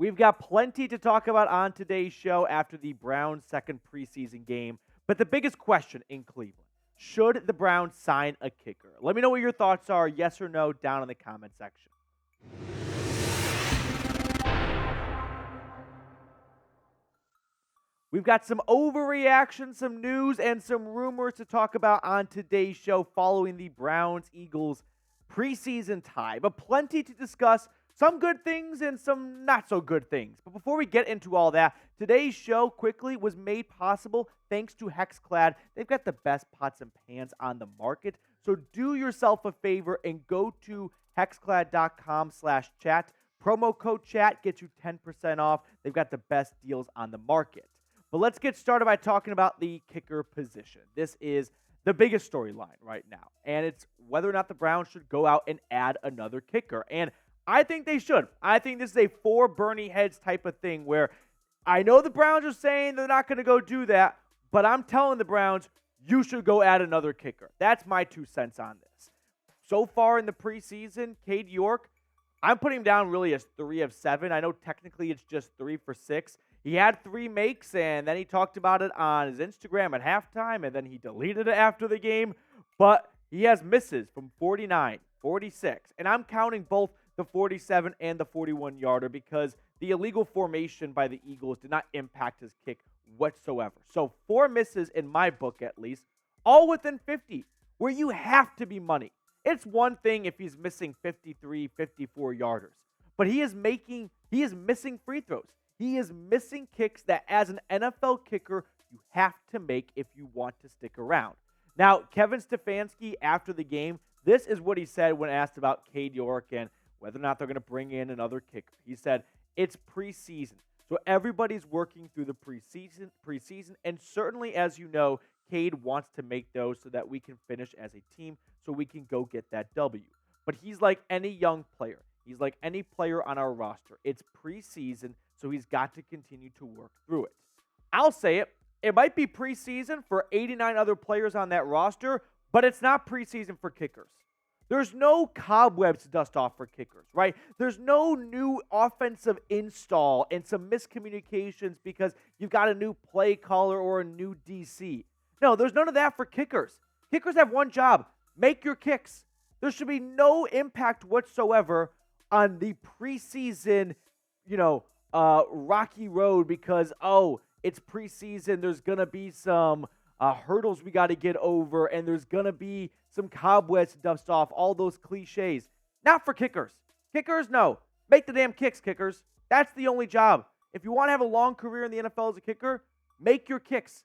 We've got plenty to talk about on today's show after the Browns' second preseason game. But the biggest question in Cleveland, should the Browns sign a kicker? Let me know what your thoughts are, yes or no, down in the comment section. We've got some overreaction, some news, and some rumors to talk about on today's show following the Browns-Eagles preseason tie. But plenty to discuss, some good things and some not so good things. But before we get into all that, today's show quickly was made possible thanks to Hexclad. They've got the best pots and pans on the market. So do yourself a favor and go to hexclad.com/chat. Promo code chat gets you 10% off. They've got the best deals on the market. But let's get started by talking about the kicker position. This is the biggest storyline right now, and it's whether or not the Browns should go out and add another kicker. And I think they should. I think this is a for Bernie heads type of thing where I know the Browns are saying they're not going to go do that, but I'm telling the Browns, you should go add another kicker. That's my 2 cents on this. So far in the preseason, Cade York, I'm putting him down really as 3 of 7. I know technically it's just 3 for 6. He had 3 makes, and then he talked about it on his Instagram at halftime, and then he deleted it after the game. But he has misses from 49, 46, and I'm counting both the 47 and the 41-yarder because the illegal formation by the Eagles did not impact his kick whatsoever. So 4 misses in my book at least, all within 50, where you have to be money. It's one thing if he's missing 53, 54-yarders, but he is missing free throws. He is missing kicks that as an NFL kicker, you have to make if you want to stick around. Now, Kevin Stefanski, after the game, this is what he said when asked about Cade York and whether or not they're going to bring in another kicker. He said, it's preseason, so everybody's working through the preseason, and certainly, as you know, Cade wants to make those so that we can finish as a team so we can go get that W. But he's like any young player. He's like any player on our roster. It's preseason, so he's got to continue to work through it. I'll say it. It might be preseason for 89 other players on that roster, but it's not preseason for kickers. There's no cobwebs to dust off for kickers, right? There's no new offensive install and some miscommunications because you've got a new play caller or a new DC. No, there's none of that for kickers. Kickers have one job: make your kicks. There should be no impact whatsoever on the preseason, rocky road because, it's preseason. There's going to be some hurdles we got to get over, and there's going to be some cobwebs to dust off, all those cliches. Not for kickers. Kickers, no. Make the damn kicks, kickers. That's the only job. If you want to have a long career in the NFL as a kicker, make your kicks.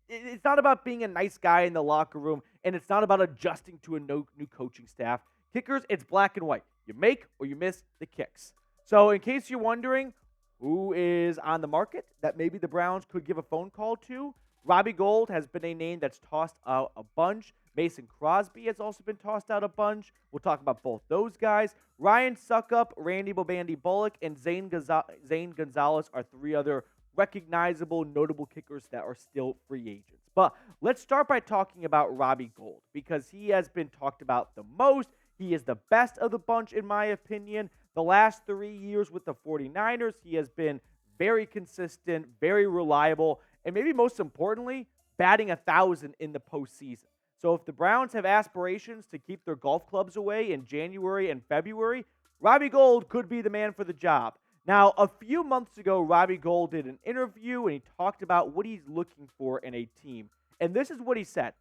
It's not about being a nice guy in the locker room, and it's not about adjusting to a new coaching staff. Kickers, it's black and white. You make or you miss the kicks. So in case you're wondering who is on the market that maybe the Browns could give a phone call to, Robbie Gould has been a name that's tossed out a bunch. Mason Crosby has also been tossed out a bunch. We'll talk about both those guys. Ryan Suckup, Randy Bobandy Bullock, and Zane Gonzalez are 3 other recognizable, notable kickers that are still free agents. But let's start by talking about Robbie Gould because he has been talked about the most. He is the best of the bunch, in my opinion. The last 3 years with the 49ers, he has been very consistent, very reliable, and maybe most importantly, batting 1,000 in the postseason. So if the Browns have aspirations to keep their golf clubs away in January and February, Robbie Gould could be the man for the job. Now, a few months ago, Robbie Gould did an interview, and he talked about what he's looking for in a team. And this is what he said.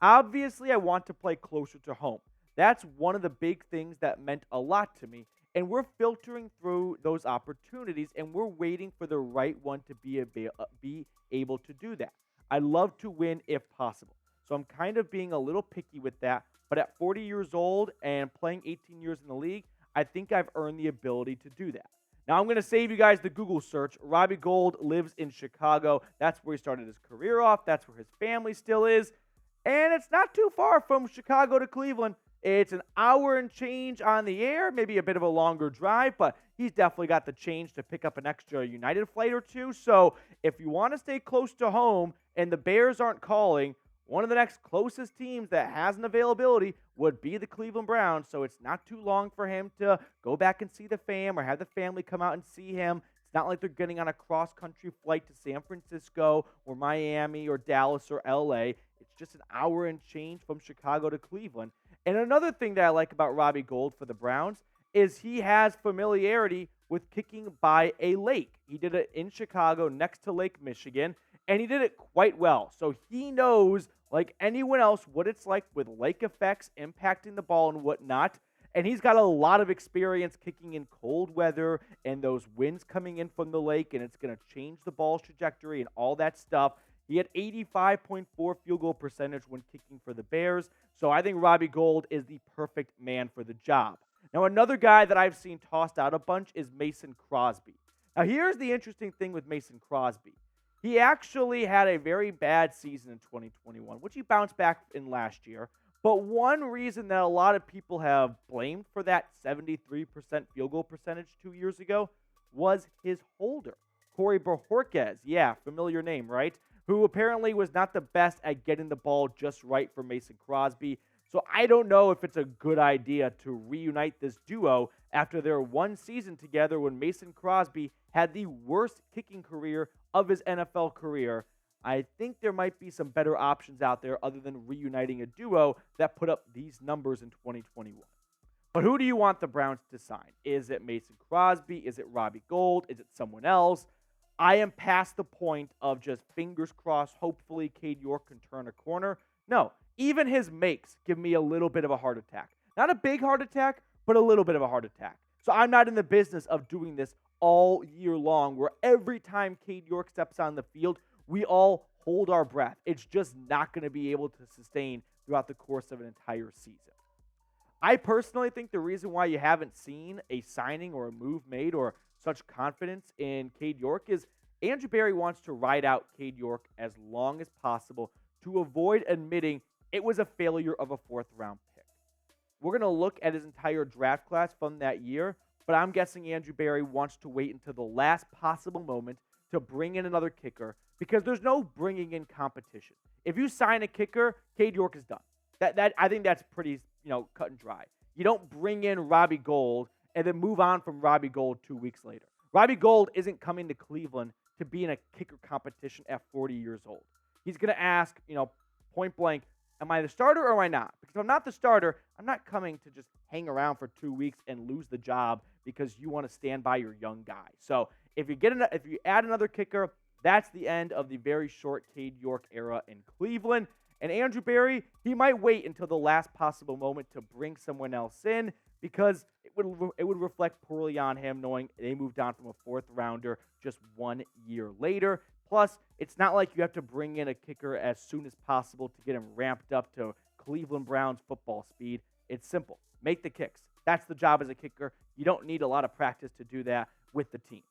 Obviously, I want to play closer to home. That's one of the big things that meant a lot to me. And we're filtering through those opportunities, and we're waiting for the right one to be able to do that. I love to win if possible. So I'm kind of being a little picky with that. But at 40 years old and playing 18 years in the league, I think I've earned the ability to do that. Now, I'm going to save you guys the Google search. Robbie Gould lives in Chicago. That's where he started his career off. That's where his family still is. And it's not too far from Chicago to Cleveland. It's an hour and change on the air, maybe a bit of a longer drive, but he's definitely got the change to pick up an extra United flight or two. So if you want to stay close to home and the Bears aren't calling, one of the next closest teams that has an availability would be the Cleveland Browns. So it's not too long for him to go back and see the fam or have the family come out and see him. It's It's not like they're getting on a cross-country flight to San Francisco or Miami or Dallas or LA. It's just an hour and change from Chicago to Cleveland. And another thing that I like about Robbie Gould for the Browns is he has familiarity with kicking by a lake. He did it in Chicago next to Lake Michigan, and he did it quite well. So he knows, like anyone else, what it's like with lake effects impacting the ball and whatnot. And he's got a lot of experience kicking in cold weather and those winds coming in from the lake, and it's going to change the ball's trajectory and all that stuff. He had 85.4 field goal percentage when kicking for the Bears. So I think Robbie Gould is the perfect man for the job. Now, another guy that I've seen tossed out a bunch is Mason Crosby. Now, here's the interesting thing with Mason Crosby. He actually had a very bad season in 2021, which he bounced back in last year. But one reason that a lot of people have blamed for that 73% field goal percentage 2 years ago was his holder, Corey Bojorquez. Yeah, familiar name, right? Who apparently was not the best at getting the ball just right for Mason Crosby. So I don't know if it's a good idea to reunite this duo after their one season together when Mason Crosby had the worst kicking career of his NFL career. I think there might be some better options out there other than reuniting a duo that put up these numbers in 2021. But who do you want the Browns to sign? Is it Mason Crosby? Is it Robbie Gould? Is it someone else? I am past the point of just fingers crossed, hopefully Cade York can turn a corner. No, even his makes give me a little bit of a heart attack. Not a big heart attack, but a little bit of a heart attack. So I'm not in the business of doing this all year long where every time Cade York steps on the field, we all hold our breath. It's just not going to be able to sustain throughout the course of an entire season. I personally think the reason why you haven't seen a signing or a move made or such confidence in Cade York is Andrew Berry wants to ride out Cade York as long as possible to avoid admitting it was a failure of a fourth-round pick. We're going to look at his entire draft class from that year, but I'm guessing Andrew Berry wants to wait until the last possible moment to bring in another kicker because there's no bringing in competition. If you sign a kicker, Cade York is done. That I think that's pretty, cut and dry. You don't bring in Robbie Gould and then move on from Robbie Gould 2 weeks later. Robbie Gould isn't coming to Cleveland to be in a kicker competition at 40 years old. He's going to ask, point blank, am I the starter or am I not? Because if I'm not the starter, I'm not coming to just hang around for 2 weeks and lose the job because you want to stand by your young guy. So if you add another kicker, that's the end of the very short Cade York era in Cleveland. And Andrew Berry, he might wait until the last possible moment to bring someone else in because it would reflect poorly on him knowing they moved on from a fourth rounder just 1 year later. Plus, it's not like you have to bring in a kicker as soon as possible to get him ramped up to Cleveland Browns football speed. It's simple. Make the kicks. That's the job as a kicker. You don't need a lot of practice to do that with the team.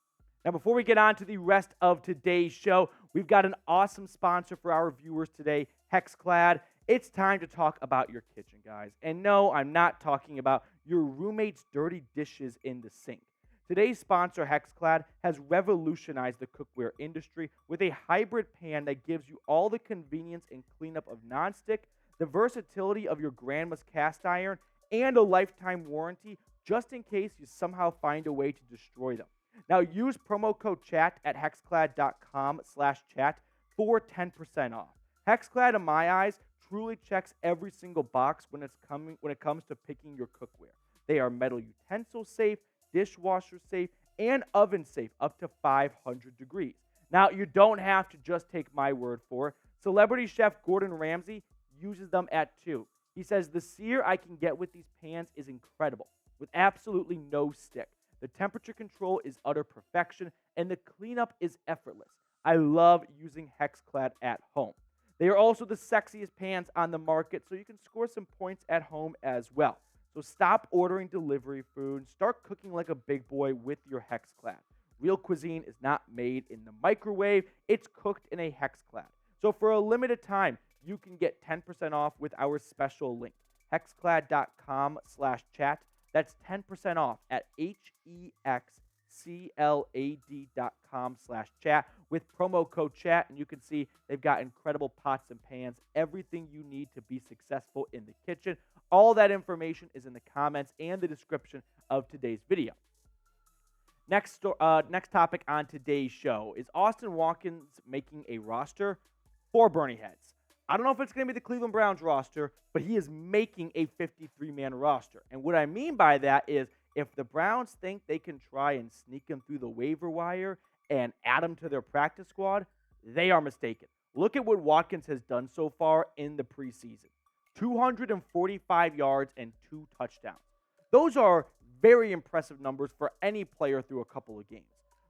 Now, before we get on to the rest of today's show, we've got an awesome sponsor for our viewers today, Hexclad. It's time to talk about your kitchen, guys. And no, I'm not talking about your roommate's dirty dishes in the sink. Today's sponsor, Hexclad, has revolutionized the cookware industry with a hybrid pan that gives you all the convenience and cleanup of nonstick, the versatility of your grandma's cast iron, and a lifetime warranty just in case you somehow find a way to destroy them. Now, use promo code CHAT at hexclad.com/chat for 10% off. Hexclad, in my eyes, truly checks every single box when it comes to picking your cookware. They are metal utensil safe, dishwasher safe, and oven safe up to 500 degrees. Now, you don't have to just take my word for it. Celebrity chef Gordon Ramsay uses them at 2. He says, the sear I can get with these pans is incredible, with absolutely no stick. The temperature control is utter perfection, and the cleanup is effortless. I love using Hexclad at home. They are also the sexiest pans on the market, so you can score some points at home as well. So stop ordering delivery food. Start cooking like a big boy with your Hexclad. Real cuisine is not made in the microwave. It's cooked in a Hexclad. So for a limited time, you can get 10% off with our special link, hexclad.com/chat. That's 10% off at hexclad.com/chat with promo code chat. And you can see they've got incredible pots and pans, everything you need to be successful in the kitchen. All that information is in the comments and the description of today's video. Next topic on today's show is Austin Watkins making a roster for Bernie Heads. I don't know if it's going to be the Cleveland Browns roster, but he is making a 53-man roster. And what I mean by that is if the Browns think they can try and sneak him through the waiver wire and add him to their practice squad, they are mistaken. Look at what Watkins has done so far in the preseason. 245 yards and 2 touchdowns. Those are very impressive numbers for any player through a couple of games.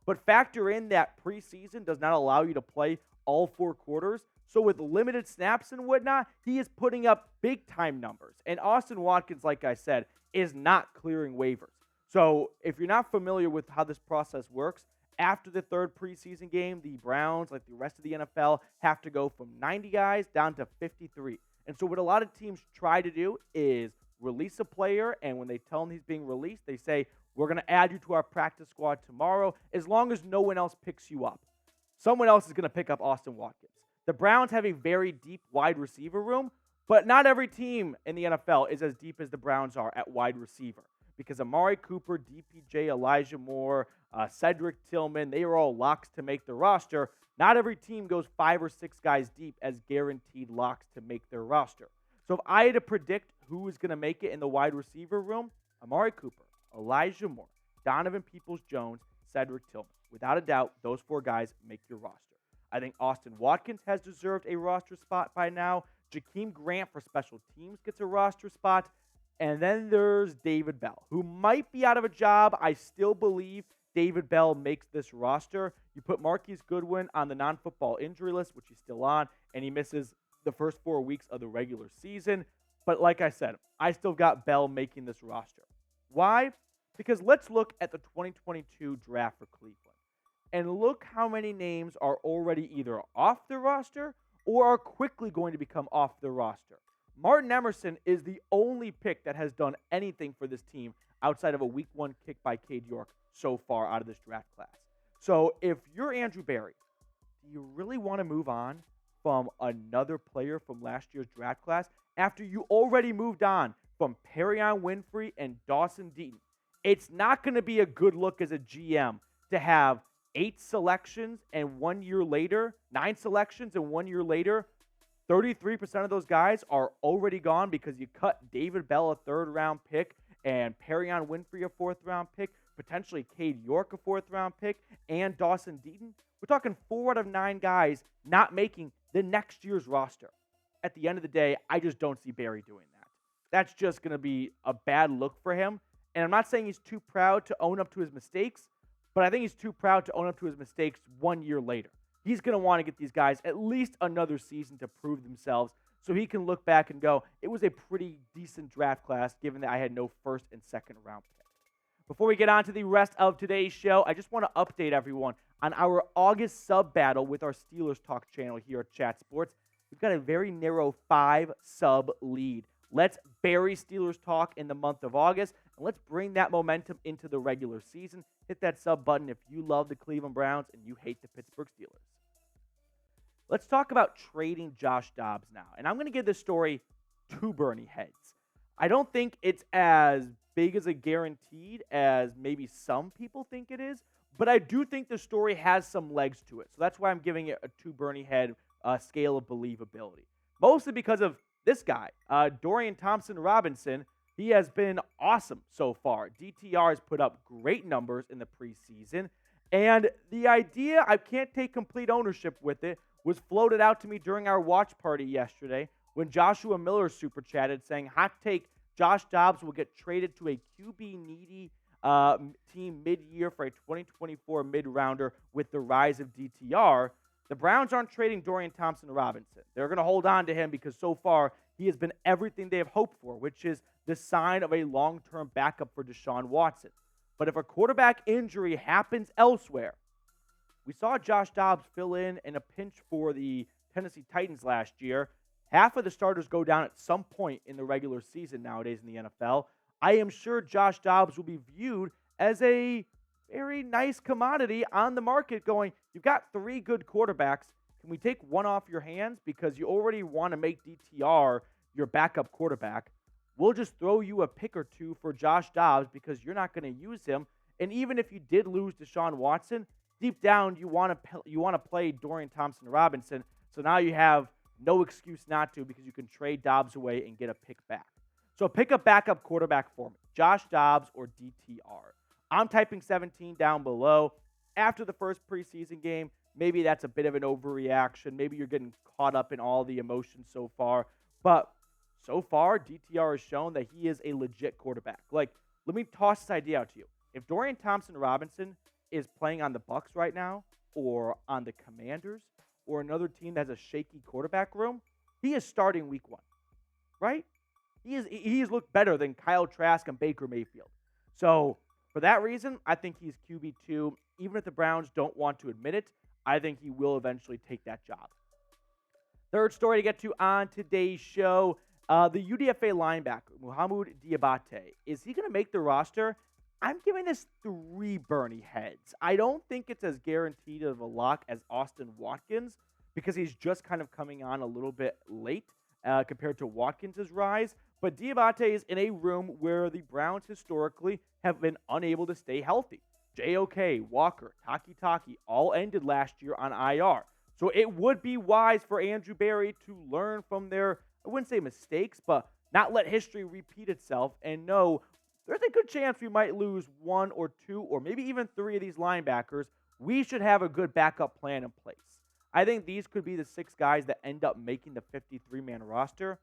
But factor in that preseason does not allow you to play all 4 quarters. So with limited snaps and whatnot, he is putting up big-time numbers. And Austin Watkins, like I said, is not clearing waivers. So if you're not familiar with how this process works, after the 3rd preseason game, the Browns, like the rest of the NFL, have to go from 90 guys down to 53. And so what a lot of teams try to do is release a player, and when they tell him he's being released, they say, we're going to add you to our practice squad tomorrow as long as no one else picks you up. Someone else is going to pick up Austin Watkins. The Browns have a very deep wide receiver room, but not every team in the NFL is as deep as the Browns are at wide receiver because Amari Cooper, DPJ, Elijah Moore, Cedric Tillman, they are all locks to make the roster. Not every team goes 5 or 6 guys deep as guaranteed locks to make their roster. So if I had to predict who is going to make it in the wide receiver room, Amari Cooper, Elijah Moore, Donovan Peoples-Jones, Cedric Tillman. Without a doubt, those 4 guys make your roster. I think Austin Watkins has deserved a roster spot by now. Jakeem Grant for special teams gets a roster spot. And then there's David Bell, who might be out of a job. I still believe David Bell makes this roster. You put Marquise Goodwin on the non-football injury list, which he's still on, and he misses the first 4 weeks of the regular season. But like I said, I still got Bell making this roster. Why? Because let's look at the 2022 draft for Cleveland. And look how many names are already either off the roster or are quickly going to become off the roster. Martin Emerson is the only pick that has done anything for this team outside of a week 1 kick by Cade York so far out of this draft class. So if you're Andrew Berry, do you really want to move on from another player from last year's draft class after you already moved on from Perrion Winfrey and Dawson Deaton? It's not going to be a good look as a GM to have 8 selections and 1 year later, 9 selections and 1 year later, 33% of those guys are already gone because you cut David Bell, a 3rd round pick, and Perrion Winfrey, a 4th round pick, potentially Cade York, a 4th round pick, and Dawson Deaton. We're talking 4 out of 9 guys not making the next year's roster. At the end of the day, I just don't see Barry doing that. That's just going to be a bad look for him. And I'm not saying he's too proud to own up to his mistakes, but I think he's too proud to own up to his mistakes 1 year later. He's going to want to get these guys at least another season to prove themselves so he can look back and go, it was a pretty decent draft class given that I had no 1st and 2nd round pick. Before we get on to the rest of today's show, I just want to update everyone on our August sub battle with our Steelers Talk channel here at Chat Sports. We've got a very narrow 5 sub lead. Let's bury Steelers Talk in the month of August, and let's bring that momentum into the regular season. Hit that sub button if you love the Cleveland Browns and you hate the Pittsburgh Steelers. Let's talk about trading Josh Dobbs now. And I'm going to give this story 2 Bernie heads. I don't think it's as big as a guaranteed as maybe some people think it is, but I do think the story has some legs to it. So that's why I'm giving it a 2 Bernie head scale of believability. Mostly because of this guy, Dorian Thompson-Robinson. He has been awesome so far. DTR has put up great numbers in the preseason. And the idea, I can't take complete ownership with it, was floated out to me during our watch party yesterday when Joshua Miller super chatted saying, hot take, Josh Dobbs will get traded to a QB-needy team mid-year for a 2024 mid-rounder with the rise of DTR. The Browns aren't trading Dorian Thompson-Robinson. They're going to hold on to him because so far he has been everything they have hoped for, which is the sign of a long-term backup for Deshaun Watson. But if a quarterback injury happens elsewhere, we saw Josh Dobbs fill in a pinch for the Tennessee Titans last year. Half of the starters go down at some point in the regular season nowadays in the NFL. I am sure Josh Dobbs will be viewed as a very nice commodity on the market going, you've got 3 good quarterbacks. Can we take one off your hands because you already want to make DTR your backup quarterback? We'll just throw you a pick or 2 for Josh Dobbs because you're not going to use him And even if you did lose Deshaun Watson, deep down you want to play Dorian Thompson-Robinson. So now you have no excuse not to, because you can trade Dobbs away and get a pick back. So pick a backup quarterback for me, Josh Dobbs or DTR. I'm typing 17 down below. After the first preseason game, maybe that's a bit of an overreaction. Maybe you're getting caught up in all the emotions so far. But so far, DTR has shown that he is a legit quarterback. Like, let me toss this idea out to you. If Dorian Thompson-Robinson is playing on the Bucs right now, or on the Commanders, or another team that has a shaky quarterback room, he is starting week 1, right? He has looked better than Kyle Trask and Baker Mayfield. So for that reason, I think he's QB2. Even if the Browns don't want to admit it, I think he will eventually take that job. Third story to get to on today's show, the UDFA linebacker, Mohamoud Diabate. Is he going to make the roster? I'm giving this 3 Bernie heads. I don't think it's as guaranteed of a lock as Austin Watkins, because he's just kind of coming on a little bit late compared to Watkins' rise. But Diabate is in a room where the Browns historically have been unable to stay healthy. JOK, Walker, Takitaki all ended last year on IR. So it would be wise for Andrew Berry to learn from their, I wouldn't say mistakes, but not let history repeat itself and know there's a good chance we might lose 1 or 2 or maybe even 3 of these linebackers. We should have a good backup plan in place. I think these could be the 6 guys that end up making the 53-man roster.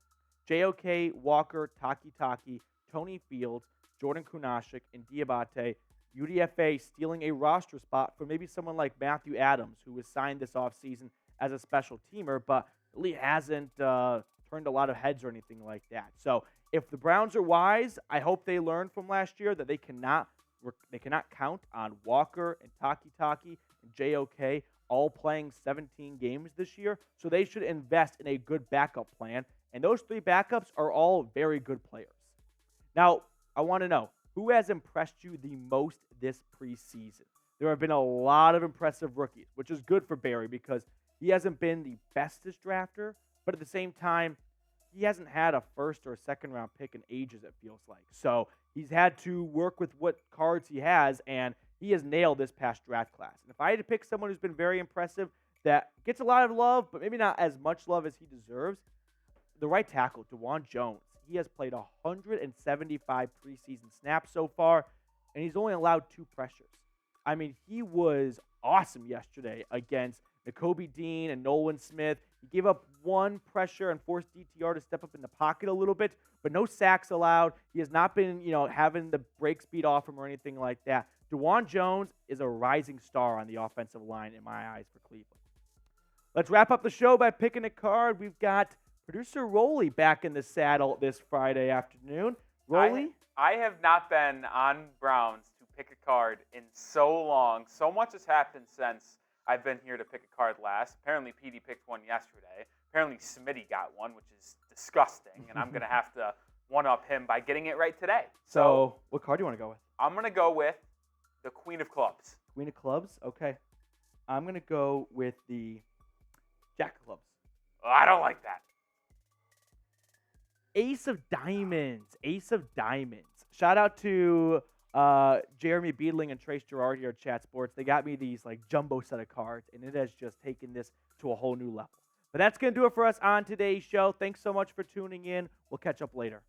JOK, Walker, Takitaki, Tony Fields, Jordan Kunaszyk, and Diabate. UDFA stealing a roster spot for maybe someone like Matthew Adams, who was signed this offseason as a special teamer, but really hasn't turned a lot of heads or anything like that. So if the Browns are wise, I hope they learned from last year that they cannot count on Walker and Takitaki and JOK all playing 17 games this year. So they should invest in a good backup plan. And those 3 backups are all very good players. Now, I want to know, who has impressed you the most this preseason? There have been a lot of impressive rookies, which is good for Barry because he hasn't been the bestest drafter, but at the same time, he hasn't had a first or second round pick in ages, it feels like. So he's had to work with what cards he has, and he has nailed this past draft class. And if I had to pick someone who's been very impressive, that gets a lot of love, but maybe not as much love as he deserves, the right tackle, Donovan Jones. He has played 175 preseason snaps so far, and he's only allowed 2 pressures. I mean, he was awesome yesterday against Nakobe Dean and Nolan Smith. He gave up 1 pressure and forced DTR to step up in the pocket a little bit, but no sacks allowed. He has not been, having the break speed off him or anything like that. Donovan Jones is a rising star on the offensive line in my eyes for Cleveland. Let's wrap up the show by picking a card. We've got producer Rolly back in the saddle this Friday afternoon. Rolly? I have not been on Browns to pick a card in so long. So much has happened since I've been here to pick a card last. Apparently, PD picked one yesterday. Apparently, Smitty got one, which is disgusting, and I'm going to have to one-up him by getting it right today. So, what card do you want to go with? I'm going to go with the Queen of Clubs. Queen of Clubs? Okay. I'm going to go with the Jack of Clubs. Oh, I don't like that. Ace of Diamonds. Ace of Diamonds. Shout out to Jeremy Beadling and Trace Girard here at Chat Sports. They got me these jumbo set of cards, and it has just taken this to a whole new level. But that's going to do it for us on today's show. Thanks so much for tuning in. We'll catch up later.